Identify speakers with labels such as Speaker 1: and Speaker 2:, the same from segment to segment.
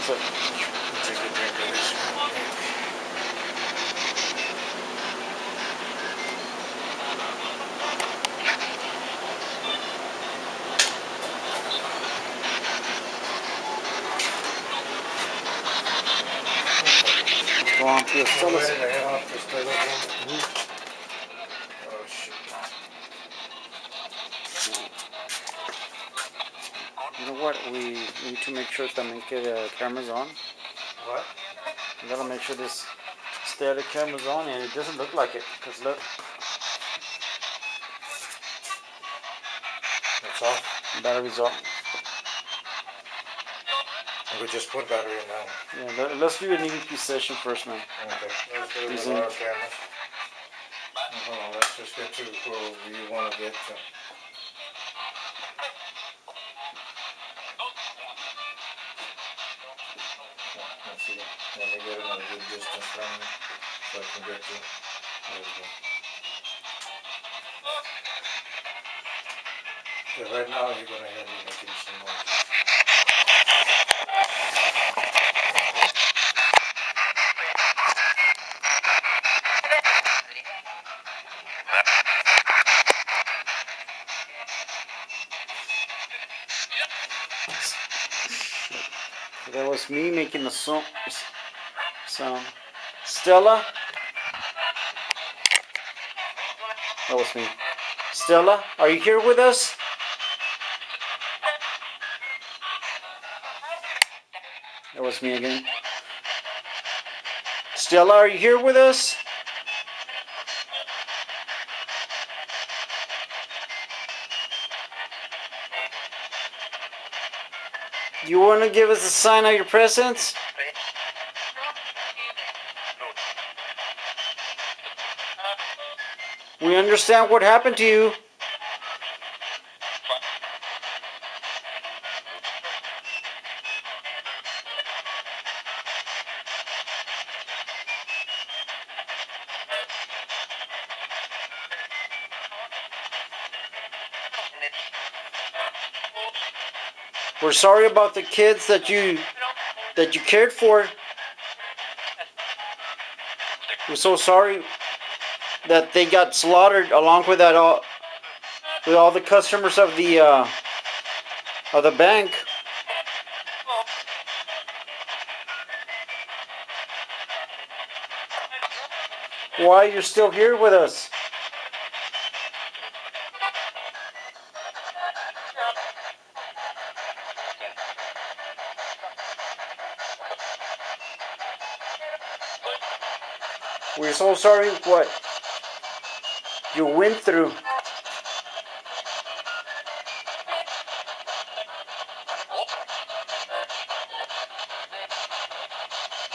Speaker 1: So,
Speaker 2: Take a drink of this.
Speaker 1: let's go on to the
Speaker 2: Still
Speaker 1: Stella's.
Speaker 2: ready to head off to Stella's one? Oh shit.
Speaker 1: You know what? We need to make sure también que the camera's on.
Speaker 2: What?
Speaker 1: We gotta make sure this static camera's on, and it doesn't look like it. Cause look,
Speaker 2: It's off?
Speaker 1: battery's off.
Speaker 2: We just put battery in now.
Speaker 1: Yeah, let's do an EVP session first, man.
Speaker 2: Okay. Let's do it with
Speaker 1: Using-
Speaker 2: our cameras. Hold on, let's just get to where you want to get to. Let's see. Let me get it at a good distance from you so I can get you. There we go. Okay, right now you're going to hear me making some noise.
Speaker 1: That was me making the sound. Stella? That was me. Stella, are you here with us? That was me again. Stella, are you here with us? You want to give us a sign of your presence? We understand what happened to you. We're sorry about the kids that you cared for. We're so sorry that they got slaughtered along with all the customers of the bank. Why you're still here with us? We're so sorry what you went through.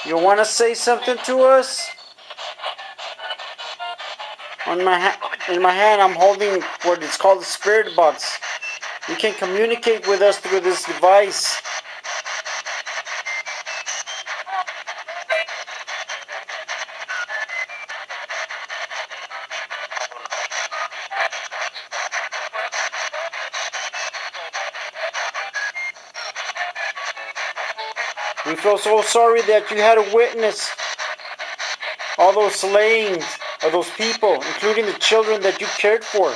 Speaker 1: You want to say something to us? In my hand, I'm holding what is called the spirit box. You can communicate with us through this device. We feel so sorry that you had to witness all those slayings of those people, including the children that you cared for.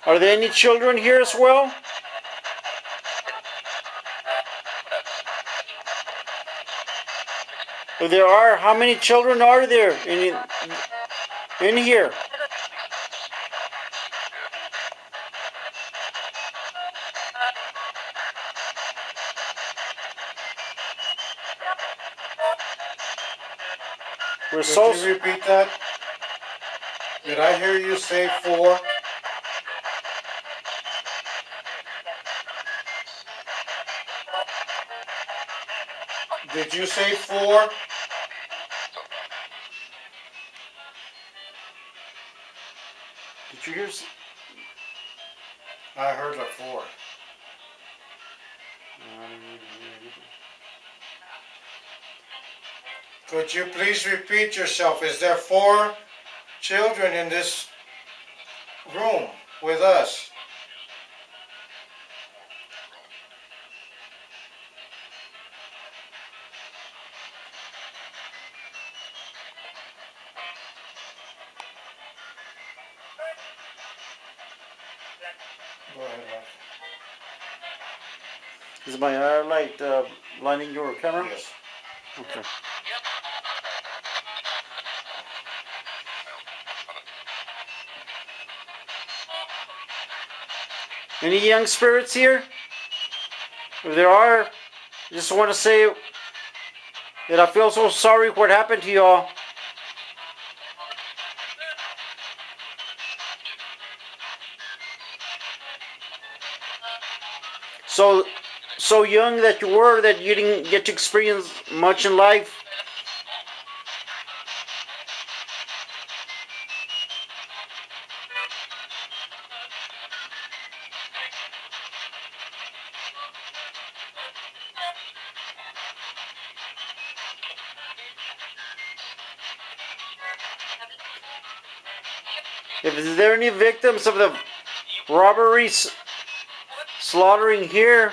Speaker 1: Are there any children here as well? If there are, how many children are there in here?
Speaker 2: Could you repeat that? Did I hear you say 4? Did you say 4?
Speaker 1: Did you hear?
Speaker 2: I heard like 4. Could you please repeat yourself? Is there 4 children in this room with us? Go ahead, Mike.
Speaker 1: Is my light lining your camera?
Speaker 2: Yes.
Speaker 1: Okay. Any young spirits here? If there are, I just want to say that I feel so sorry for what happened to y'all. So young that you were that you didn't get to experience much in life. If there are any victims of the robberies, slaughtering here,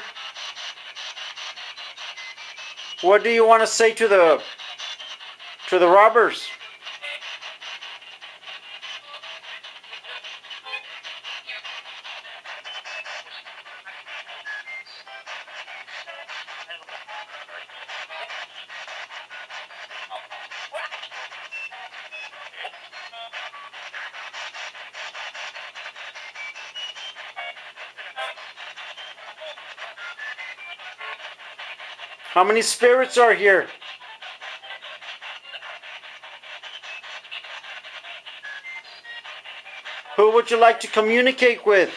Speaker 1: what do you want to say to the robbers? How many spirits are here? Who would you like to communicate with?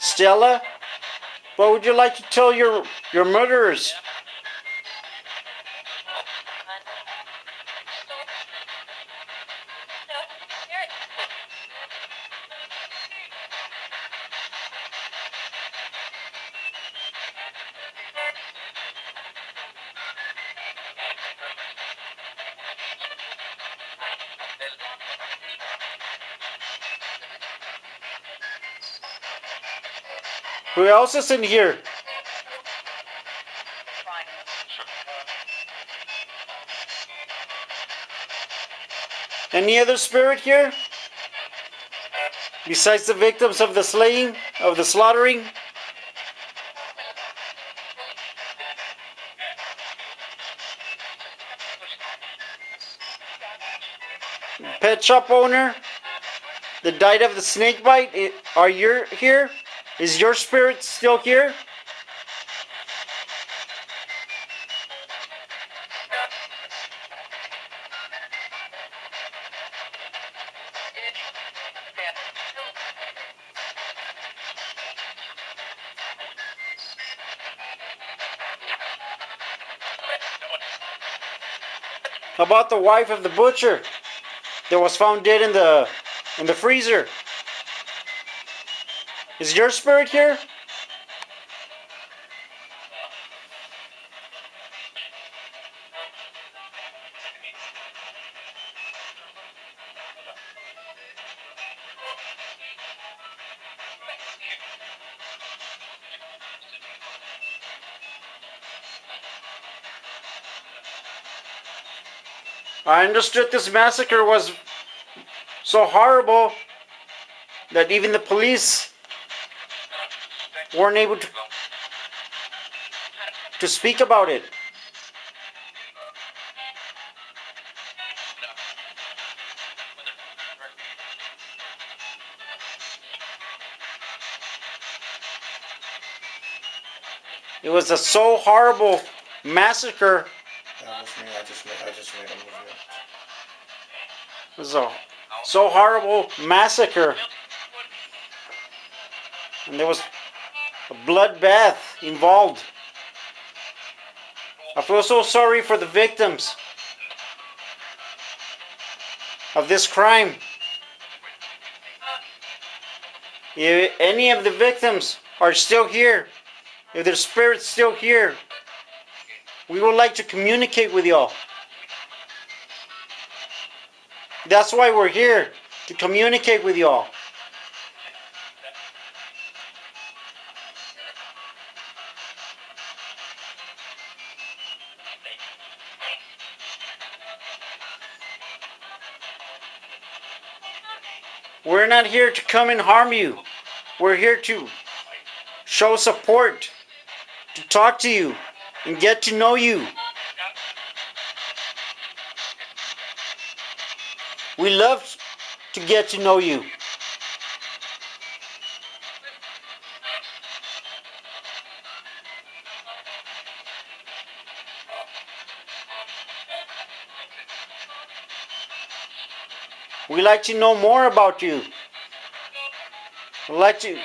Speaker 1: Stella? What would you like to tell your murderers? Who else is in here? Any other spirit here? Besides the victims of the slaying, of the slaughtering? Pet shop owner that died of the snake bite, are you here? Is your spirit still here? How about the wife of the butcher that was found dead in the freezer? Is your spirit here? I understood this massacre was so horrible that even the police weren't able to speak about it. It was a so horrible massacre.
Speaker 2: That was me. I just made a movement.
Speaker 1: It was a so horrible massacre And there was a bloodbath involved. I feel so sorry for the victims of this crime. If any of the victims are still here, if their spirit's still here, we would like to communicate with y'all. That's why we're here, to communicate with y'all. We're not here to come and harm you. We're here to show support, to talk to you, and get to know you. We love to get to know you. We like to know more about you. We like to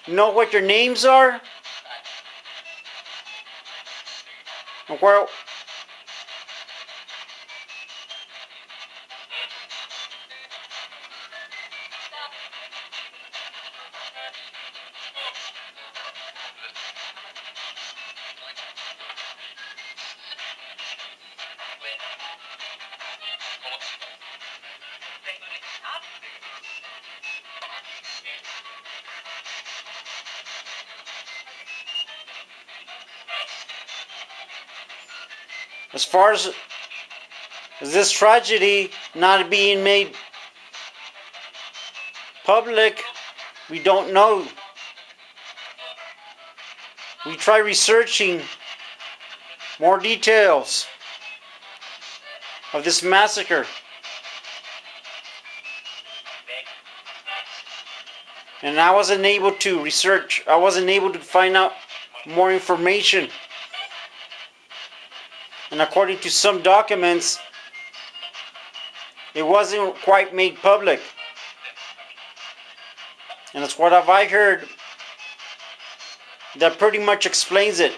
Speaker 1: know what your names are and where. As far as this tragedy not being made public, we don't know. We try researching more details of this massacre. And I wasn't able to research, I wasn't able to find out more information. And according to some documents, it wasn't quite made public. And that's what I heard that pretty much explains it.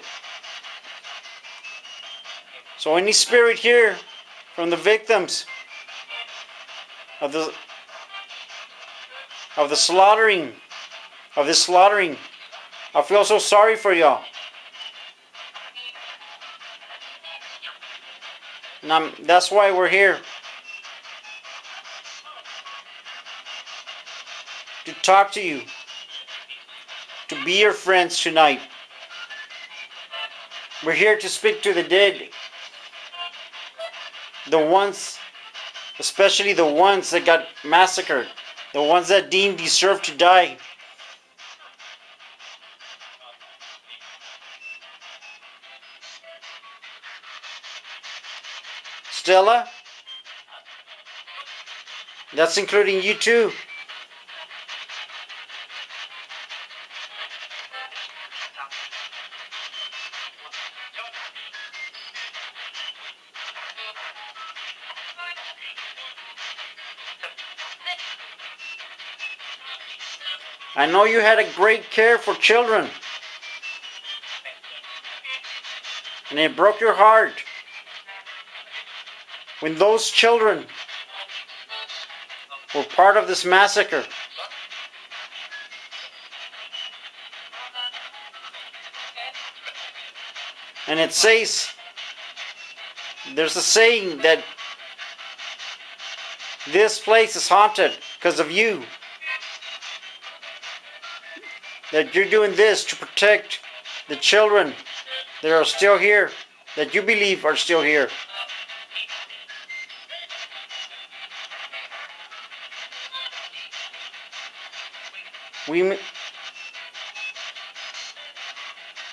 Speaker 1: So any spirit here from the victims of the slaughtering, of this slaughtering, I feel so sorry for y'all. And that's why we're here. To talk to you. To be your friends tonight. We're here to speak to the dead. The ones, especially the ones that got massacred. The ones that deemed deserve to die. Stella, that's including you too. I know you had a great care for children. And it broke your heart when those children were part of this massacre. And it says, there's a saying that this place is haunted because of you. That you're doing this to protect the children that are still here, that you believe are still here.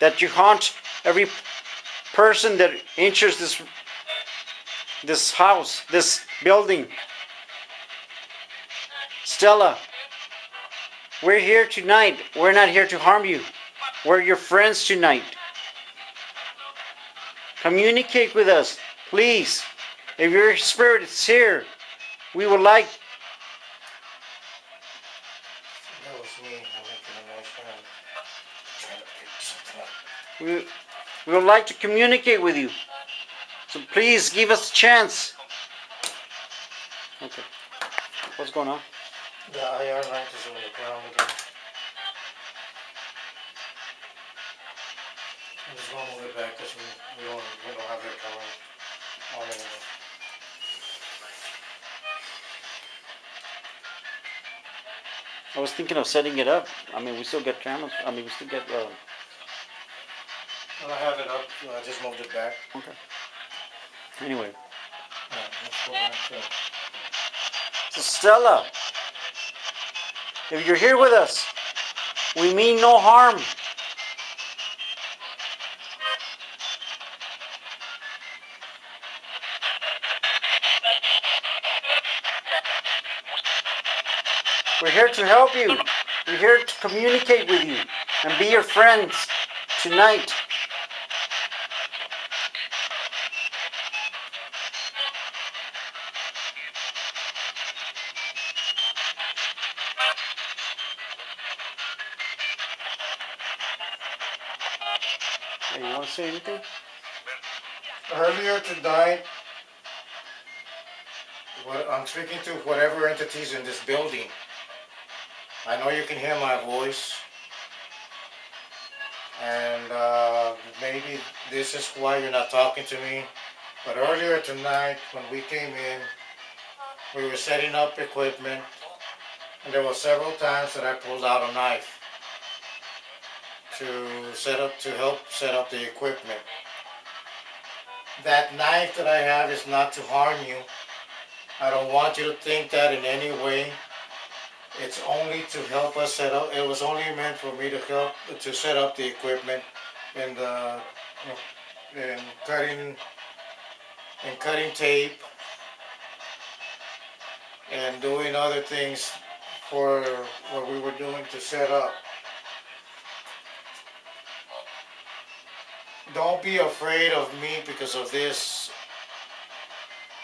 Speaker 1: That you haunt every person that enters this house, this building. Stella, we're here tonight. We're not here to harm you. We're your friends tonight. Communicate with us, please. If your spirit is here, we would like.
Speaker 2: That was me. I make a nice
Speaker 1: We, we would like to communicate with you. So please give us a chance. Okay. What's going on?
Speaker 2: The IR light is on the ground again. I'm just gonna move it back because we don't have the camera on anymore.
Speaker 1: I was thinking of setting it up. I mean, we still get cameras. I mean, we still get.
Speaker 2: I have it up, so I just moved it back.
Speaker 1: Okay. Anyway.
Speaker 2: Alright, let's go back to.
Speaker 1: So Stella, if you're here with us, we mean no harm. We're here to help you. We're here to communicate with you and be your friends tonight. Hey, you want to say anything?
Speaker 2: Earlier tonight, I'm speaking to whatever entities in this building. I know you can hear my voice, and maybe this is why you're not talking to me. But earlier tonight, when we came in, we were setting up equipment, and there were several times that I pulled out a knife to help set up the equipment. That knife that I have is not to harm you. I don't want you to think that in any way. It's only to help us set up. It was only meant for me to help to set up the equipment and cutting tape and doing other things for what we were doing to set up. Don't be afraid of me because of this.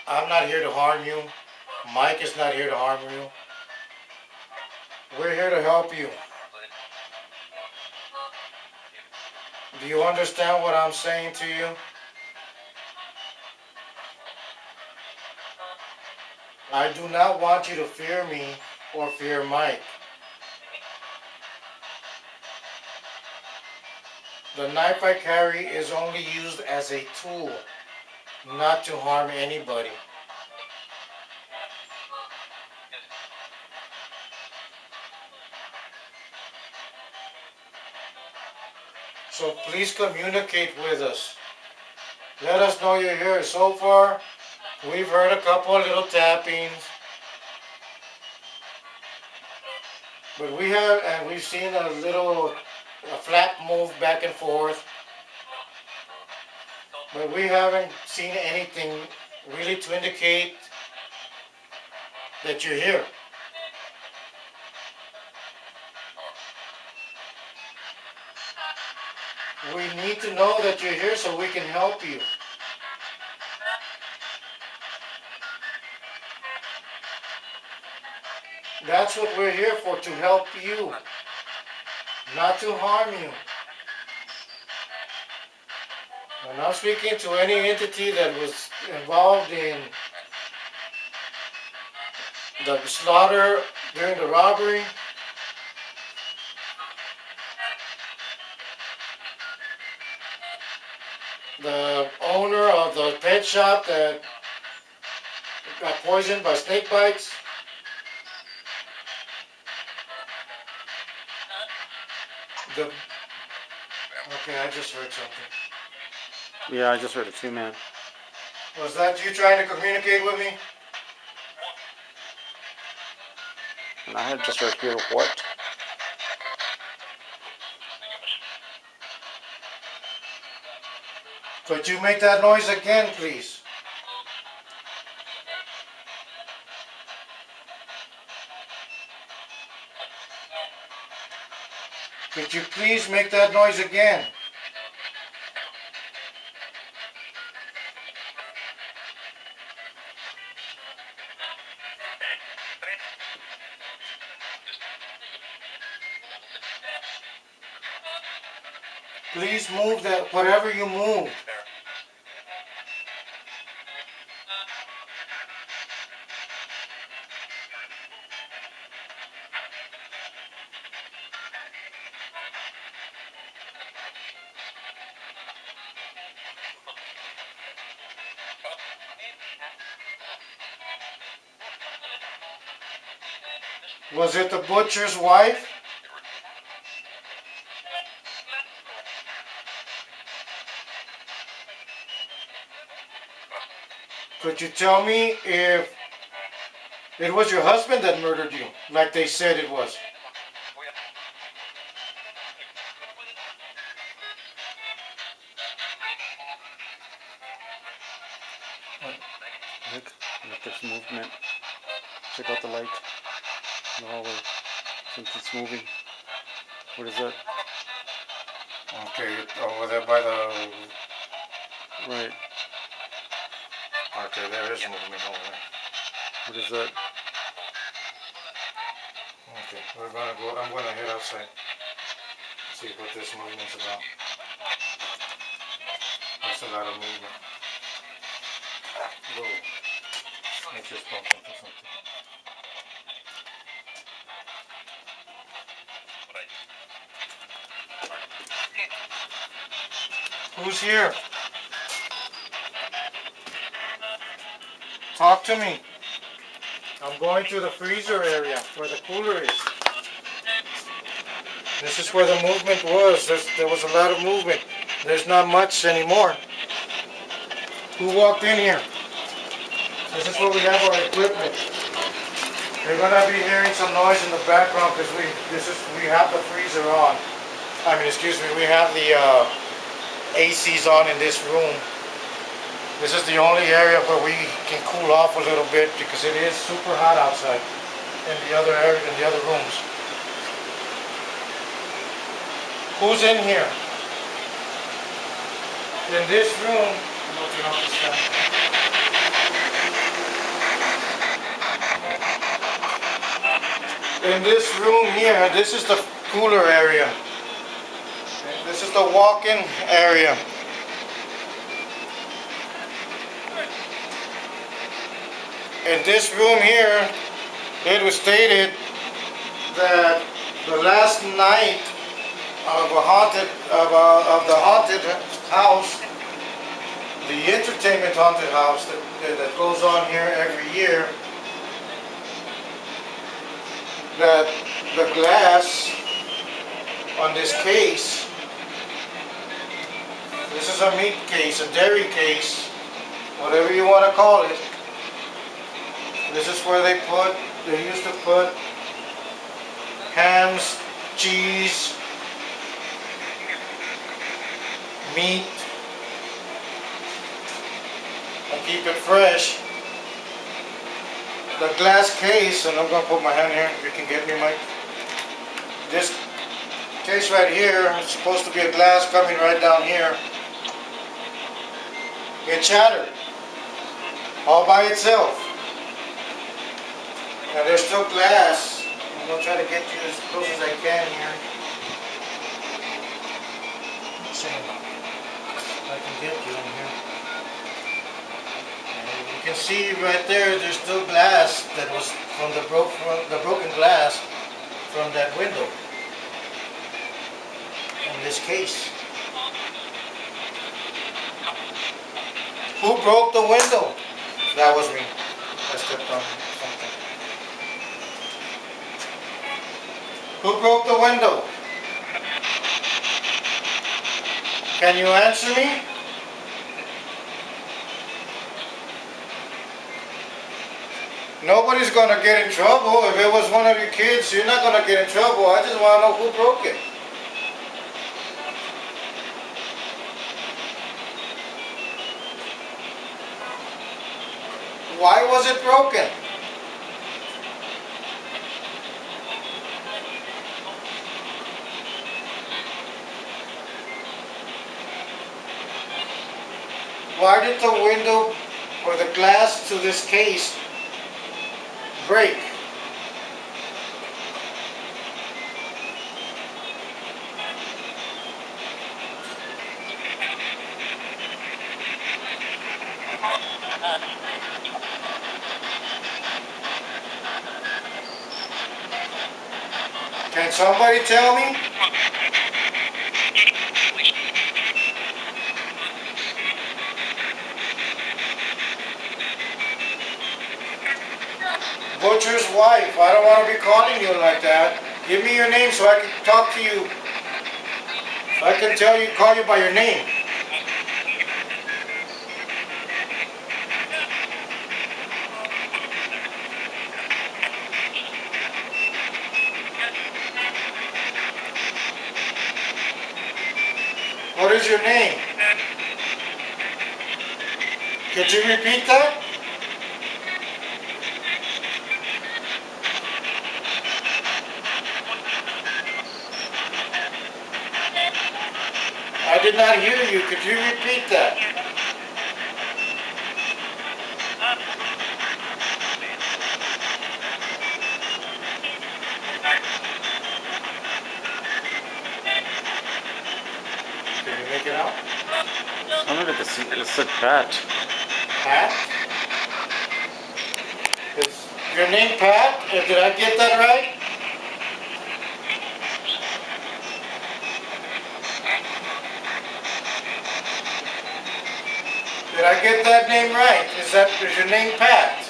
Speaker 2: I'm not here to harm you. Mike is not here to harm you. We're here to help you. Do you understand what I'm saying to you? I do not want you to fear me or fear Mike. The knife I carry is only used as a tool, not to harm anybody. So please communicate with us. Let us know you're here. So far, we've heard a couple of little tappings. But we've seen a flap move back and forth. But we haven't seen anything really to indicate that you're here. We need to know that you're here so we can help you. That's what we're here for, to help you, not to harm you. I'm not speaking to any entity that was involved in the slaughter during the robbery. The owner of the pet shop that got poisoned by snake bites. Okay, I just heard something.
Speaker 1: Yeah, I just heard it too, man.
Speaker 2: Was that you trying to communicate with me?
Speaker 1: And I had just heard here what?
Speaker 2: Could you make that noise again, please? Could you please make that noise again? Please move that, whatever you move. Was it the butcher's wife? Could you tell me if it was your husband that murdered you, like they said it was?
Speaker 1: Look, look, there's movement. Check out the light in the hallway. Something's moving. What is that?
Speaker 2: Okay, over there by the...
Speaker 1: Right.
Speaker 2: Okay, there is movement over there.
Speaker 1: What is that?
Speaker 2: Okay, we're gonna go, I'm gonna head outside. See what this movement's about. That's a lot of movement. Whoa. I just bumped into something. Who's here? Talk to me. I'm going to the freezer area where the cooler is. This is where the movement was. There was a lot of movement. There's not much anymore. Who walked in here? This is where we have our equipment. You're gonna be hearing some noise in the background because we have the freezer on. I mean, excuse me, we have the ACs on in this room. This is the only area where we can cool off a little bit because it is super hot outside in the other area, in the other rooms. Who's in here? In this room, I'm looking off the sky. In this room here, this is the cooler area. This is the walk-in area. In this room here, it was stated that the last night of the haunted house, the entertainment haunted house that goes on here every year, that the glass on this case, this is a meat case, a dairy case, whatever you want to call it. This is where they used to put hams, cheese, meat, and keep it fresh. The glass case, and I'm going to put my hand here, if you can get me, Mike. This case right here is supposed to be a glass coming right down here. It shattered all by itself. And there's still glass. I'm going to try to get you as close as I can here. Let's see if I can get you in here. And you can see right there's still glass that was from the broken glass from that window in this case. Who broke the window? That was me. I stepped on something. Who broke the window? Can you answer me? Nobody's going to get in trouble. If it was one of your kids, you're not going to get in trouble. I just want to know who broke it. Why was it broken? Why did the window or the glass to this case break? Can somebody tell me? Butcher's wife, I don't want to be calling you like that. Give me your name so I can talk to you. So I can call you by your name. What is your name? Could you repeat that? I did not hear you. Could you repeat that? Can you make it out?
Speaker 1: I'm gonna it's a Pat.
Speaker 2: Pat? Is your name Pat? Did I get that right? Did I get that name right? Is your name Pat?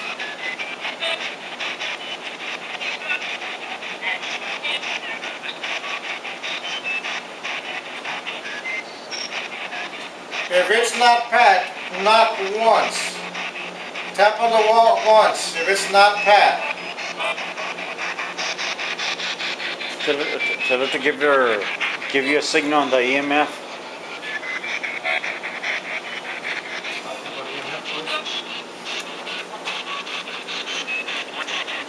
Speaker 2: If it's not Pat, knock once. Tap on the wall once. If it's not Pat.
Speaker 1: Tell it to give you a signal on the EMF.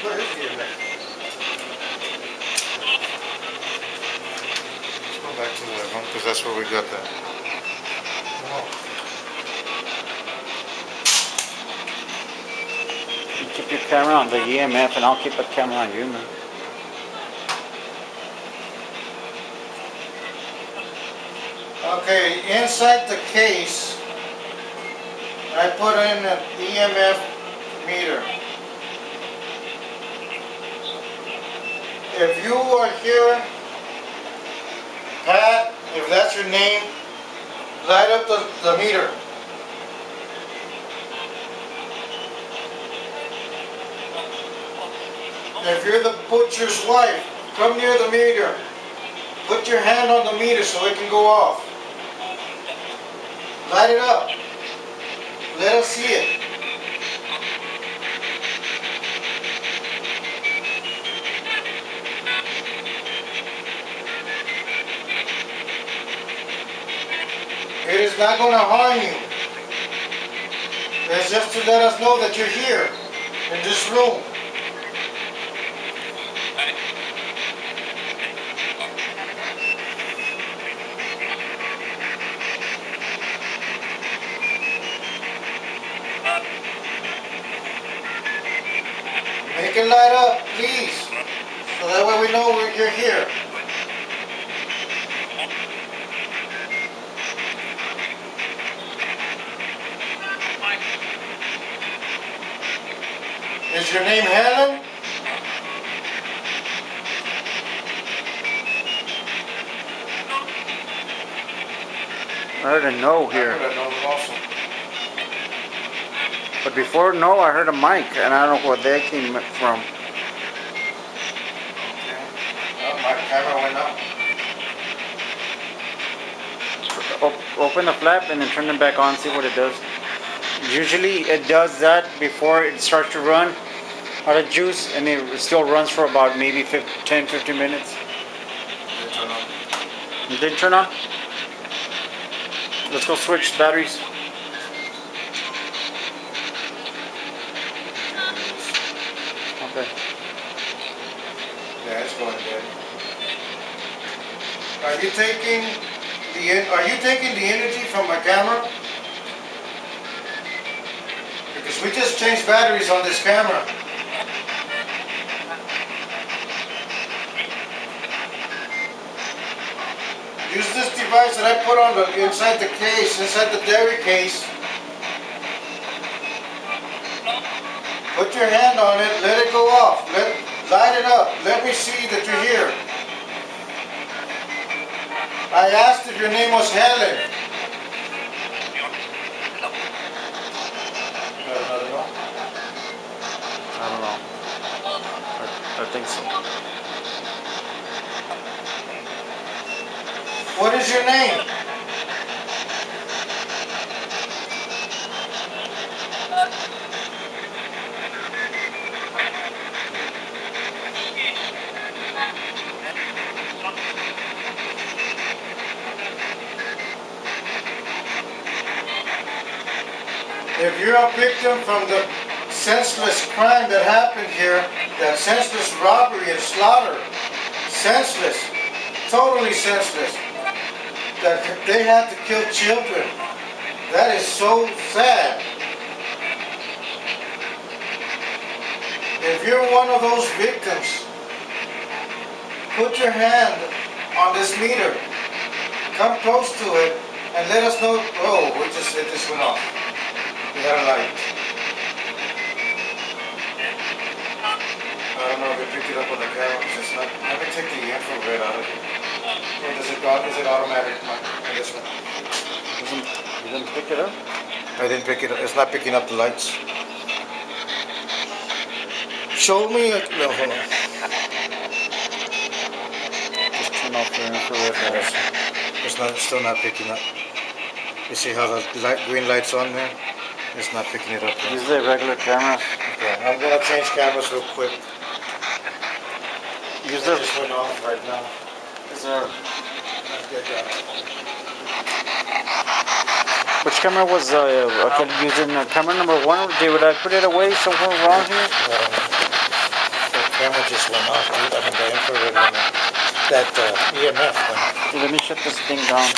Speaker 2: Where is the EMF? Let's go back to the room because that's where we got that.
Speaker 1: You keep your camera on the EMF, and I'll keep a camera on you, man.
Speaker 2: Okay, inside the case, I put in an EMF meter. If you are here, Pat, if that's your name, light up the meter. If you're the butcher's wife, come near the meter. Put your hand on the meter so it can go off. Light it up. Let us see it. It is not going to harm you. It's just to let us know that you're here in this room. Make it light up, please, so that way we know you're here. Is your name Helen?
Speaker 1: I heard a no here.
Speaker 2: I heard a no also.
Speaker 1: But before no, I heard a mic, and I don't know where that came from.
Speaker 2: Oh, my camera went up.
Speaker 1: Open the flap and then turn it back on, see what it does. Usually it does that before it starts to run out of juice, and it still runs for about maybe 10-15 minutes. It didn't turn on? Let's go switch batteries. Okay.
Speaker 2: Yeah, it's going dead. Are you taking the energy from my camera? Because we just changed batteries on this camera. Use this device that I put on inside the case, inside the dairy case. Put your hand on it, let it go off. Light it up. Let me see that you're here. I asked if your name was Helen. You got another no?
Speaker 1: I don't know. I think so.
Speaker 2: What is your name? If you're a victim from the senseless crime that happened here, that senseless robbery and slaughter, senseless, totally senseless, that they had to kill children, that is so sad. If you're one of those victims, put your hand on this meter, come close to it, and let us know. Oh, it just went off. We got a light. I don't know if we picked it up on the camera. It's not. Let me take the infrared out of it. Or is it automatic? On this one.
Speaker 1: You didn't pick it up?
Speaker 2: I didn't pick it up. It's not picking up the lights. Show me. No, hold on.
Speaker 1: Just turn off the infrared.
Speaker 2: It's still not picking up. You see how the green light's on there? It's not picking it up.
Speaker 1: Use the regular cameras.
Speaker 2: Okay, I'm gonna change cameras real quick.
Speaker 1: Use
Speaker 2: It
Speaker 1: the.
Speaker 2: just went off right now.
Speaker 1: Is there?
Speaker 2: Let's get that.
Speaker 1: Which camera was I could use in camera number 1, or would I put it away somewhere around here?
Speaker 2: The camera just went off, dude. I mean, the infrared went off. That EMF went off.
Speaker 1: Let me shut this thing down.